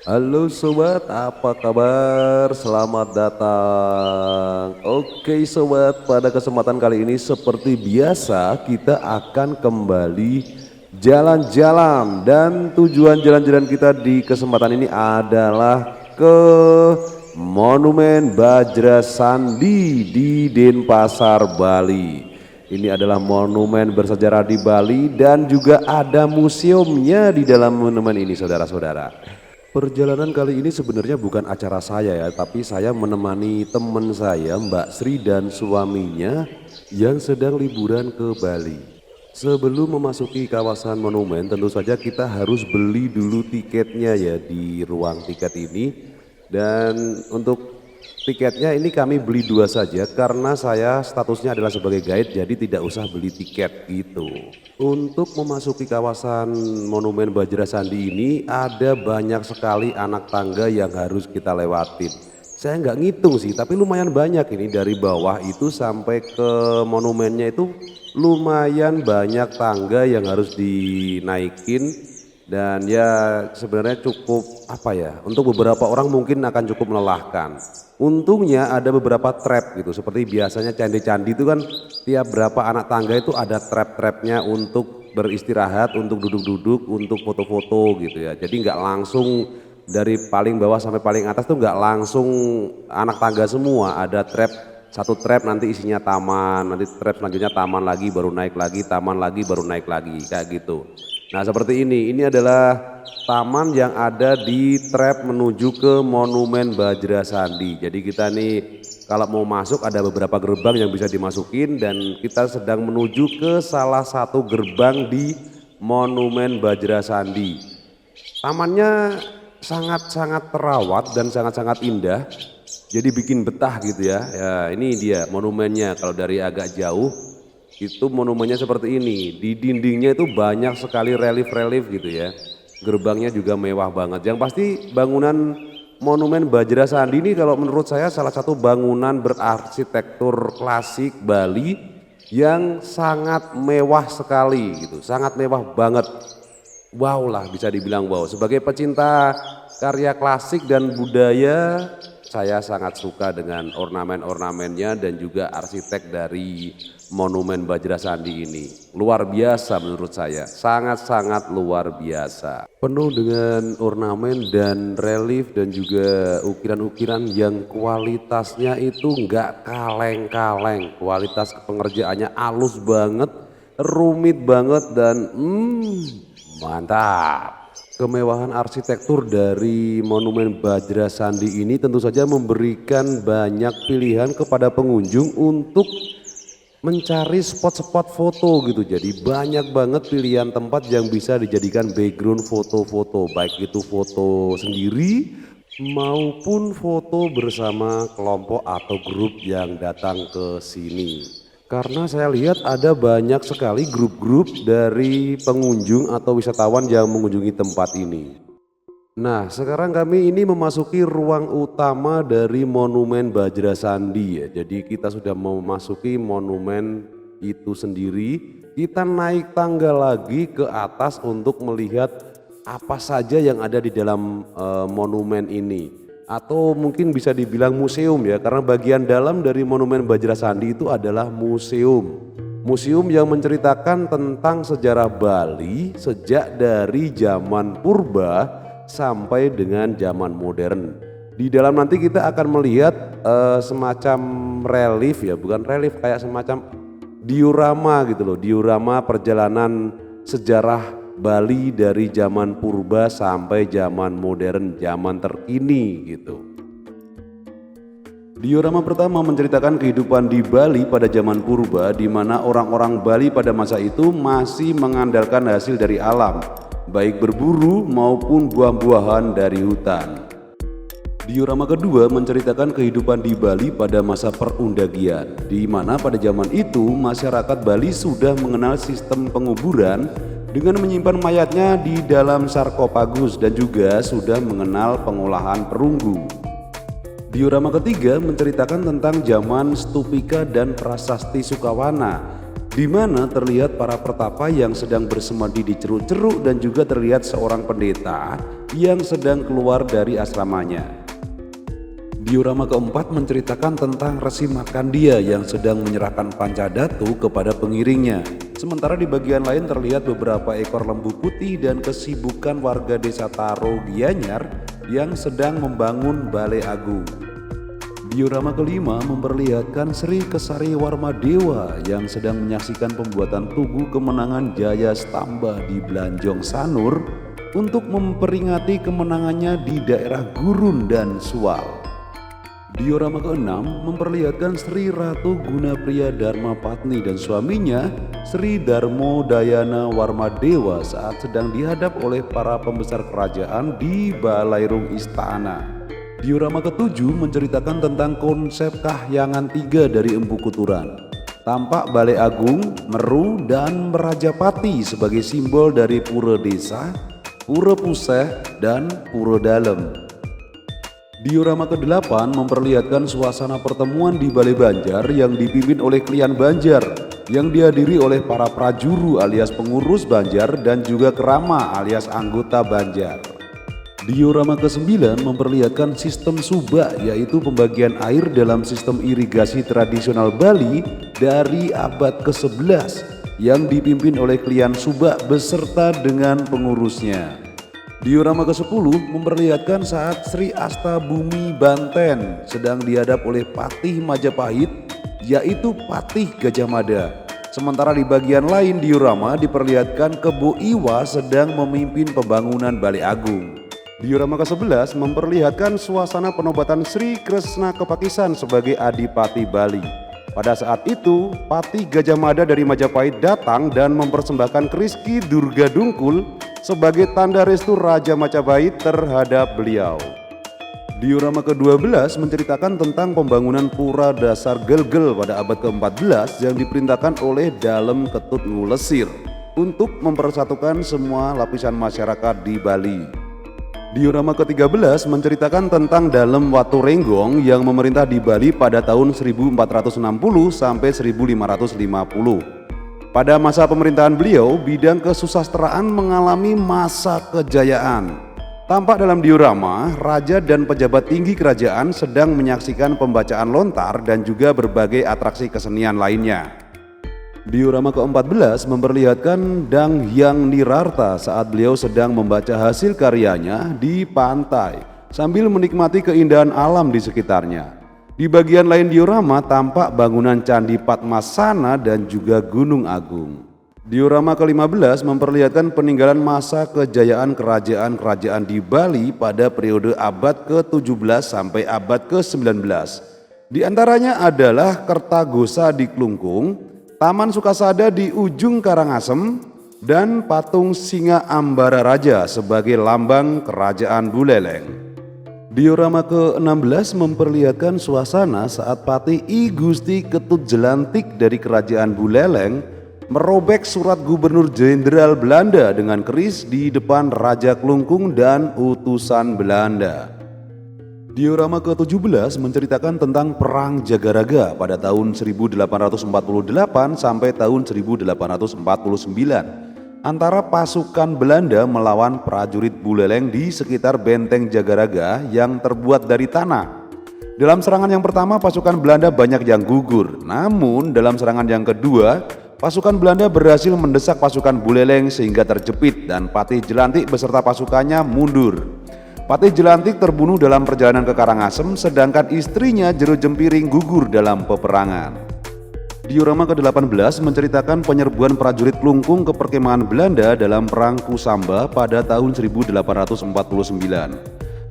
Halo sobat, apa kabar? Selamat datang. Oke sobat, pada kesempatan kali ini seperti biasa kita akan kembali jalan-jalan dan tujuan jalan-jalan kita di kesempatan ini adalah ke Monumen Bajra Sandi di Denpasar, Bali. Ini adalah monumen bersejarah di Bali dan juga ada museumnya di dalam monumen ini saudara-saudara. Perjalanan kali ini sebenarnya bukan acara saya ya, tapi saya menemani teman saya Mbak Sri dan suaminya yang sedang liburan ke Bali. Sebelum memasuki kawasan monumen tentu saja kita harus beli dulu tiketnya ya di ruang tiket ini. Dan untuk tiketnya ini kami beli dua saja karena saya statusnya adalah sebagai guide, jadi tidak usah beli tiket gitu. Untuk memasuki kawasan Monumen Bajra Sandi ini ada banyak sekali anak tangga yang harus kita lewatin. Saya nggak ngitung sih, tapi lumayan banyak ini dari bawah itu sampai ke monumennya itu lumayan banyak tangga yang harus dinaikin. Dan ya sebenarnya cukup apa ya, untuk beberapa orang mungkin akan cukup melelahkan. Untungnya ada beberapa trap gitu, seperti biasanya candi-candi itu kan tiap berapa anak tangga itu ada trap-trapnya untuk beristirahat, untuk duduk-duduk, untuk foto-foto gitu ya. Jadi nggak langsung dari paling bawah sampai paling atas tuh nggak langsung anak tangga semua, ada trap, satu trap nanti isinya taman, nanti trap selanjutnya taman lagi baru naik lagi, taman lagi baru naik lagi kayak gitu. Nah seperti ini adalah taman yang ada di trap menuju ke Monumen Bajra Sandi. Jadi kita nih kalau mau masuk ada beberapa gerbang yang bisa dimasukin dan kita sedang menuju ke salah satu gerbang di Monumen Bajra Sandi. Tamannya sangat-sangat terawat dan sangat-sangat indah. Jadi bikin betah gitu ya. Ya ini dia monumennya kalau dari agak jauh. Itu monumennya seperti ini, di dindingnya itu banyak sekali relief-relief gitu ya. Gerbangnya juga mewah banget. Yang pasti bangunan Monumen Bajra Sandi ini kalau menurut saya salah satu bangunan berarsitektur klasik Bali yang sangat mewah sekali gitu, sangat mewah banget. Wow lah bisa dibilang wow. Sebagai pecinta karya klasik dan budaya, saya sangat suka dengan ornamen-ornamennya dan juga arsitek dari Monumen Bajra Sandi ini. Luar biasa menurut saya, sangat-sangat luar biasa. Penuh dengan ornamen dan relief dan juga ukiran-ukiran yang kualitasnya itu nggak kaleng-kaleng. Kualitas pengerjaannya halus banget, rumit banget dan mantap. Kemewahan arsitektur dari Monumen Bajra Sandi ini tentu saja memberikan banyak pilihan kepada pengunjung untuk mencari spot-spot foto gitu. Jadi banyak banget pilihan tempat yang bisa dijadikan background foto-foto, baik itu foto sendiri maupun foto bersama kelompok atau grup yang datang ke sini. Karena saya lihat ada banyak sekali grup-grup dari pengunjung atau wisatawan yang mengunjungi tempat ini. Nah sekarang kami ini memasuki ruang utama dari Monumen Bajra Sandi ya. Jadi kita sudah memasuki monumen itu sendiri. Kita naik tangga lagi ke atas untuk melihat apa saja yang ada di dalam monumen ini. Atau mungkin bisa dibilang museum ya, karena bagian dalam dari Monumen Bajra Sandi itu adalah museum. Museum yang menceritakan tentang sejarah Bali sejak dari zaman purba sampai dengan zaman modern. Di dalam nanti kita akan melihat semacam relief ya, bukan relief, kayak semacam diorama gitu loh, diorama perjalanan sejarah Bali dari zaman purba sampai zaman modern, zaman terkini gitu. Diorama pertama menceritakan kehidupan di Bali pada zaman purba, di mana orang-orang Bali pada masa itu masih mengandalkan hasil dari alam, baik berburu maupun buah-buahan dari hutan. Diorama kedua menceritakan kehidupan di Bali pada masa perundagian, di mana pada zaman itu masyarakat Bali sudah mengenal sistem penguburan dengan menyimpan mayatnya di dalam sarkofagus dan juga sudah mengenal pengolahan perunggu. Diorama ketiga menceritakan tentang zaman Stupika dan Prasasti Sukawana, di mana terlihat para pertapa yang sedang bersemadi di ceruk-ceruk dan juga terlihat seorang pendeta yang sedang keluar dari asramanya. Diorama keempat menceritakan tentang Resi Markandia yang sedang menyerahkan Pancadatu kepada pengiringnya. Sementara di bagian lain terlihat beberapa ekor lembu putih dan kesibukan warga desa Taro Gianyar yang sedang membangun Balai Agung. Diorama kelima memperlihatkan Sri Kesari Warmadewa yang sedang menyaksikan pembuatan tugu kemenangan Jaya Stamba di Blanjong Sanur untuk memperingati kemenangannya di daerah Gurun dan Sual. Diorama keenam memperlihatkan Sri Ratu Gunapriya Dharmapatni dan suaminya Sri Darmo Dayana Warmadewa saat sedang dihadap oleh para pembesar kerajaan di Balairung Istana. Diorama ketujuh menceritakan tentang konsep kahyangan tiga dari Empu Kuturan. Tampak Balai Agung, Meru, dan Merajapati sebagai simbol dari Pura Desa, Pura Puseh, dan Pura Dalem. Diorama ke-8 memperlihatkan suasana pertemuan di Balai Banjar yang dipimpin oleh Klian Banjar yang dihadiri oleh para prajuru alias pengurus Banjar dan juga kerama alias anggota Banjar. Diorama ke-9 memperlihatkan sistem Subak, yaitu pembagian air dalam sistem irigasi tradisional Bali dari abad ke-11 yang dipimpin oleh Klian Subak beserta dengan pengurusnya. Diorama ke-10 memperlihatkan saat Sri Astabumi Banten sedang dihadap oleh Patih Majapahit, yaitu Patih Gajah Mada. Sementara di bagian lain diorama diperlihatkan Kebo Iwa sedang memimpin pembangunan Balai Agung. Diorama ke-11 memperlihatkan suasana penobatan Sri Kresna Kepakisan sebagai Adipati Bali. Pada saat itu, Patih Gajah Mada dari Majapahit datang dan mempersembahkan Kriski Durga Dungkul sebagai tanda restu Raja Majapahit terhadap beliau. Diorama ke-12 menceritakan tentang pembangunan Pura Dasar Gelgel pada abad ke-14 yang diperintahkan oleh Dalem Ketut Ngulesir untuk mempersatukan semua lapisan masyarakat di Bali. Diorama ke-13 menceritakan tentang Dalem Waturenggong yang memerintah di Bali pada tahun 1460 sampai 1550. Pada masa pemerintahan beliau, bidang kesusastraan mengalami masa kejayaan. Tampak dalam diorama, raja dan pejabat tinggi kerajaan sedang menyaksikan pembacaan lontar dan juga berbagai atraksi kesenian lainnya. Diorama ke-14 memperlihatkan Dang Hyang Nirarta saat beliau sedang membaca hasil karyanya di pantai sambil menikmati keindahan alam di sekitarnya. Di bagian lain diorama tampak bangunan Candi Padmasana dan juga Gunung Agung. Diorama ke-15 memperlihatkan peninggalan masa kejayaan kerajaan-kerajaan di Bali pada periode abad ke-17 sampai abad ke-19. Di antaranya adalah Kertagosa di Klungkung, Taman Sukasada di ujung Karangasem, dan patung Singa Ambara Raja sebagai lambang Kerajaan Buleleng. Diorama ke-16 memperlihatkan suasana saat Patih I Gusti Ketut Jelantik dari Kerajaan Buleleng merobek surat Gubernur Jenderal Belanda dengan keris di depan Raja Klungkung dan utusan Belanda. Diorama ke-17 menceritakan tentang Perang Jagaraga pada tahun 1848 sampai tahun 1849. Antara pasukan Belanda melawan prajurit Buleleng di sekitar benteng Jagaraga yang terbuat dari tanah. Dalam serangan yang pertama pasukan Belanda banyak yang gugur, namun dalam serangan yang kedua pasukan Belanda berhasil mendesak pasukan Buleleng sehingga terjepit dan Patih Jelantik beserta pasukannya mundur. Patih Jelantik terbunuh dalam perjalanan ke Karangasem sedangkan istrinya Jero Jempiring gugur dalam peperangan. Diorama ke-18 menceritakan penyerbuan prajurit Klungkung ke perkemahan Belanda dalam Perang Kusamba pada tahun 1849.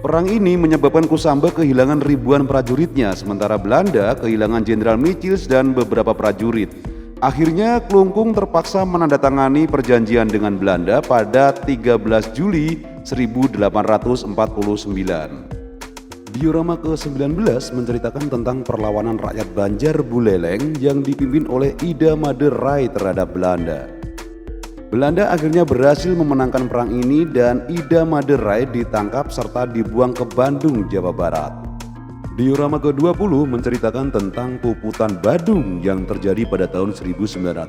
Perang ini menyebabkan Kusamba kehilangan ribuan prajuritnya, sementara Belanda kehilangan Jenderal Michiels dan beberapa prajurit. Akhirnya Klungkung terpaksa menandatangani perjanjian dengan Belanda pada 13 Juli 1849. Diorama ke-19 menceritakan tentang perlawanan rakyat Banjar Buleleng yang dipimpin oleh Ida Made Rai terhadap Belanda. Belanda akhirnya berhasil memenangkan perang ini dan Ida Made Rai ditangkap serta dibuang ke Bandung, Jawa Barat. Diorama ke-20 menceritakan tentang Puputan Badung yang terjadi pada tahun 1906.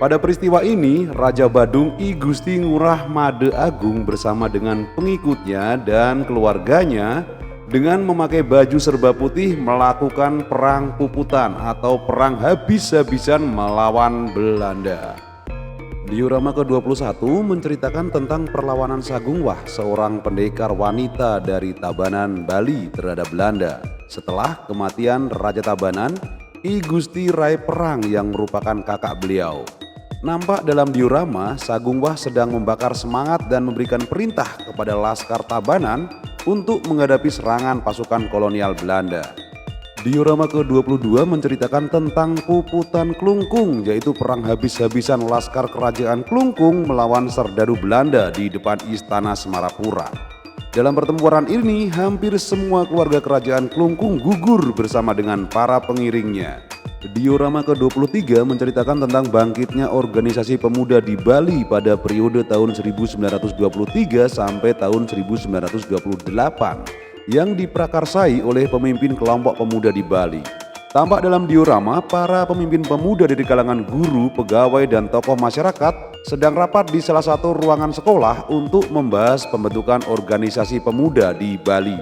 Pada peristiwa ini, Raja Badung I Gusti Ngurah Made Agung bersama dengan pengikutnya dan keluarganya dengan memakai baju serba putih melakukan perang Puputan atau perang habis-habisan melawan Belanda. Diorama ke-21 menceritakan tentang perlawanan Sagungwah, seorang pendekar wanita dari Tabanan, Bali terhadap Belanda. Setelah kematian Raja Tabanan, I Gusti Rai Perang yang merupakan kakak beliau. Nampak dalam diorama, Sagungwah sedang membakar semangat dan memberikan perintah kepada Laskar Tabanan untuk menghadapi serangan pasukan kolonial Belanda. Diorama ke-22 menceritakan tentang Puputan Klungkung, yaitu perang habis-habisan Laskar Kerajaan Klungkung melawan serdadu Belanda di depan Istana Semarapura. Dalam pertempuran ini, hampir semua keluarga Kerajaan Klungkung gugur bersama dengan para pengiringnya. Diorama ke-23 menceritakan tentang bangkitnya organisasi pemuda di Bali pada periode tahun 1923 sampai tahun 1928. Yang diprakarsai oleh pemimpin kelompok pemuda di Bali. Tampak dalam diorama, para pemimpin pemuda dari kalangan guru, pegawai, dan tokoh masyarakat sedang rapat di salah satu ruangan sekolah untuk membahas pembentukan organisasi pemuda di Bali.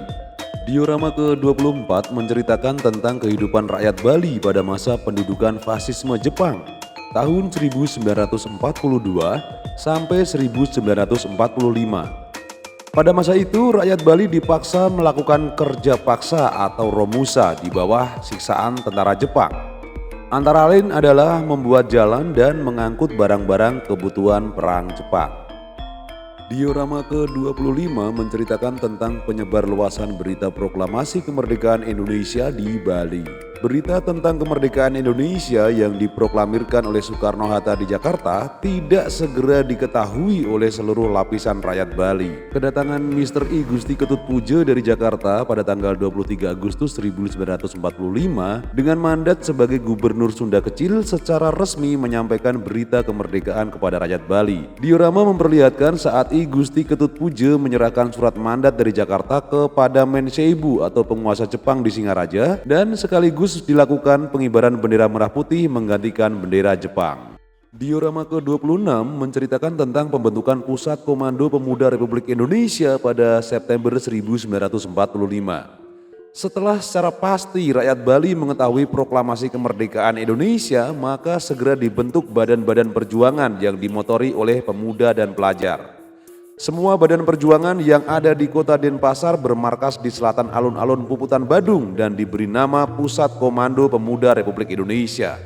Diorama ke-24 menceritakan tentang kehidupan rakyat Bali pada masa pendudukan fasisme Jepang tahun 1942 sampai 1945. Pada masa itu, rakyat Bali dipaksa melakukan kerja paksa atau romusa di bawah siksaan tentara Jepang. Antara lain adalah membuat jalan dan mengangkut barang-barang kebutuhan perang Jepang. Diorama ke-25 menceritakan tentang penyebarluasan berita proklamasi kemerdekaan Indonesia di Bali. Berita tentang kemerdekaan Indonesia yang diproklamirkan oleh Soekarno-Hatta di Jakarta tidak segera diketahui oleh seluruh lapisan rakyat Bali. Kedatangan Mr. I Gusti Ketut Puja dari Jakarta pada tanggal 23 Agustus 1945 dengan mandat sebagai Gubernur Sunda Kecil secara resmi menyampaikan berita kemerdekaan kepada rakyat Bali. Diorama memperlihatkan saat I Gusti Ketut Puja menyerahkan surat mandat dari Jakarta kepada Menseibu atau penguasa Jepang di Singaraja dan sekaligus dilakukan pengibaran bendera merah putih menggantikan bendera Jepang. Diorama ke-26 menceritakan tentang pembentukan Pusat Komando Pemuda Republik Indonesia pada September 1945. Setelah secara pasti rakyat Bali mengetahui proklamasi kemerdekaan Indonesia, maka segera dibentuk badan-badan perjuangan yang dimotori oleh pemuda dan pelajar. Semua badan perjuangan yang ada di kota Denpasar bermarkas di selatan alun-alun Puputan Badung dan diberi nama Pusat Komando Pemuda Republik Indonesia.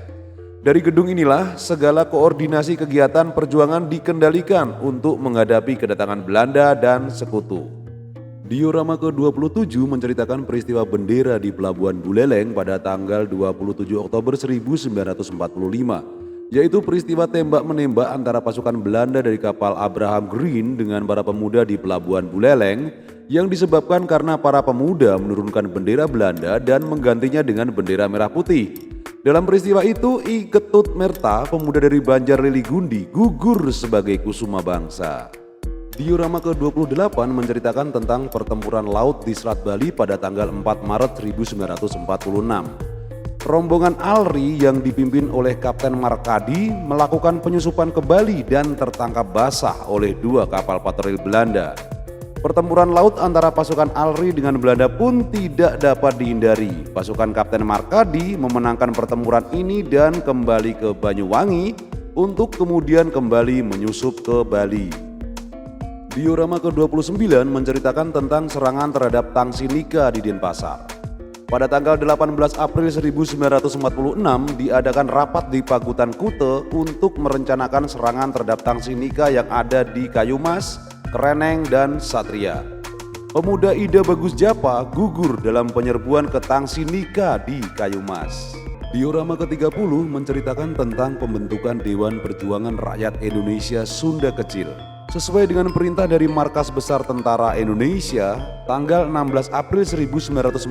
Dari gedung inilah segala koordinasi kegiatan perjuangan dikendalikan untuk menghadapi kedatangan Belanda dan sekutu. Diorama ke-27 menceritakan peristiwa bendera di Pelabuhan Buleleng pada tanggal 27 Oktober 1945. Yaitu peristiwa tembak-menembak antara pasukan Belanda dari kapal Abraham Green dengan para pemuda di Pelabuhan Buleleng yang disebabkan karena para pemuda menurunkan bendera Belanda dan menggantinya dengan bendera merah putih. Dalam peristiwa itu, I Ketut Merta, pemuda dari Banjar Lili Gundi, gugur sebagai kusuma bangsa. Diorama ke-28 menceritakan tentang pertempuran laut di Selat Bali pada tanggal 4 Maret 1946. Rombongan Alri yang dipimpin oleh Kapten Markadi melakukan penyusupan ke Bali dan tertangkap basah oleh dua kapal patroli Belanda. Pertempuran laut antara pasukan Alri dengan Belanda pun tidak dapat dihindari. Pasukan Kapten Markadi memenangkan pertempuran ini dan kembali ke Banyuwangi untuk kemudian kembali menyusup ke Bali. Diorama ke-29 menceritakan tentang serangan terhadap Tangsinika di Denpasar. Pada tanggal 18 April 1946 diadakan rapat di Pagutan Kute untuk merencanakan serangan terhadap Tangsinika yang ada di Kayumas, Kereneng, dan Satria. Pemuda Ida Bagus Japa gugur dalam penyerbuan ke Tangsinika di Kayumas. Diorama ke-30 menceritakan tentang pembentukan Dewan Perjuangan Rakyat Indonesia Sunda Kecil. Sesuai dengan perintah dari Markas Besar Tentara Indonesia, tanggal 16 April 1946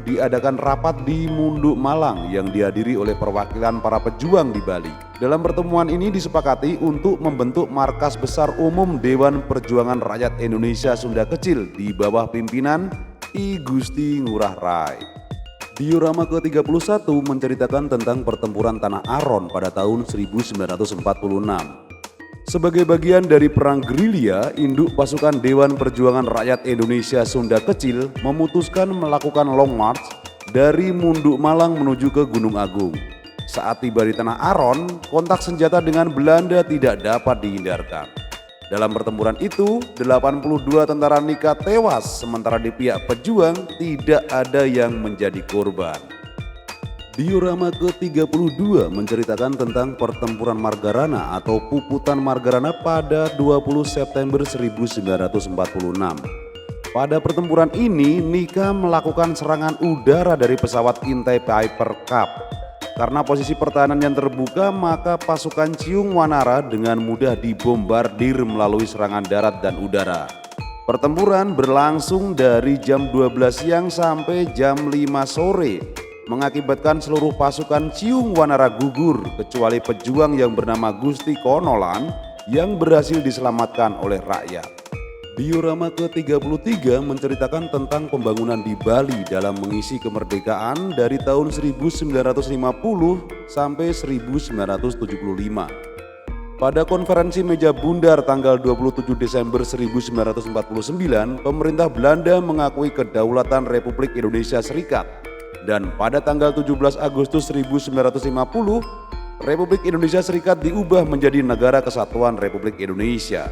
diadakan rapat di Munduk Malang yang dihadiri oleh perwakilan para pejuang di Bali. Dalam pertemuan ini disepakati untuk membentuk Markas Besar Umum Dewan Perjuangan Rakyat Indonesia Sunda Kecil di bawah pimpinan I Gusti Ngurah Rai. Diorama ke-31 menceritakan tentang pertempuran Tanah Aron pada tahun 1946. Sebagai bagian dari perang gerilya, induk pasukan Dewan Perjuangan Rakyat Indonesia Sunda Kecil memutuskan melakukan long march dari Munduk Malang menuju ke Gunung Agung. Saat tiba di Tanah Aron, kontak senjata dengan Belanda tidak dapat dihindarkan. Dalam pertempuran itu, 82 tentara Nika tewas, sementara di pihak pejuang tidak ada yang menjadi korban. Diorama ke-32 menceritakan tentang pertempuran Margarana atau Puputan Margarana pada 20 September 1946. Pada pertempuran ini, Nika melakukan serangan udara dari pesawat intai Piper Cup. Karena posisi pertahanan yang terbuka, maka pasukan Ciung Wanara dengan mudah dibombardir melalui serangan darat dan udara. Pertempuran berlangsung dari jam 12 siang sampai jam 5 sore, mengakibatkan seluruh pasukan Ciung Wanara gugur, kecuali pejuang yang bernama Gusti Konolan yang berhasil diselamatkan oleh rakyat. Diorama ke-33 menceritakan tentang pembangunan di Bali dalam mengisi kemerdekaan dari tahun 1950 sampai 1975. Pada konferensi meja bundar tanggal 27 Desember 1949, pemerintah Belanda mengakui kedaulatan Republik Indonesia Serikat. Dan pada tanggal 17 Agustus 1950, Republik Indonesia Serikat diubah menjadi Negara Kesatuan Republik Indonesia.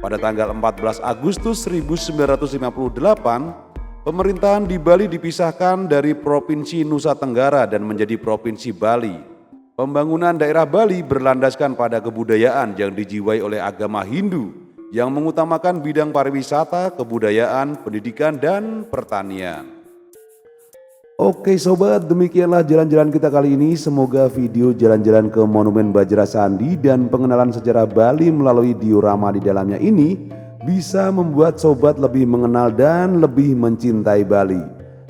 Pada tanggal 14 Agustus 1958, pemerintahan di Bali dipisahkan dari Provinsi Nusa Tenggara dan menjadi Provinsi Bali. Pembangunan daerah Bali berlandaskan pada kebudayaan yang dijiwai oleh agama Hindu yang mengutamakan bidang pariwisata, kebudayaan, pendidikan, dan pertanian. Oke sobat, demikianlah jalan-jalan kita kali ini. Semoga video jalan-jalan ke Monumen Bajra Sandi dan pengenalan sejarah Bali melalui diorama di dalamnya ini bisa membuat sobat lebih mengenal dan lebih mencintai Bali.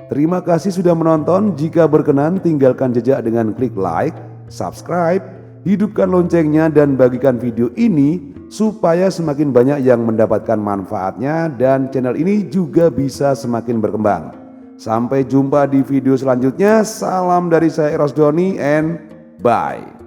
Terima kasih sudah menonton. Jika berkenan, tinggalkan jejak dengan klik like, subscribe, hidupkan loncengnya, dan bagikan video ini supaya semakin banyak yang mendapatkan manfaatnya dan channel ini juga bisa semakin berkembang. Sampai jumpa di video selanjutnya. Salam dari saya Eros Doni and bye.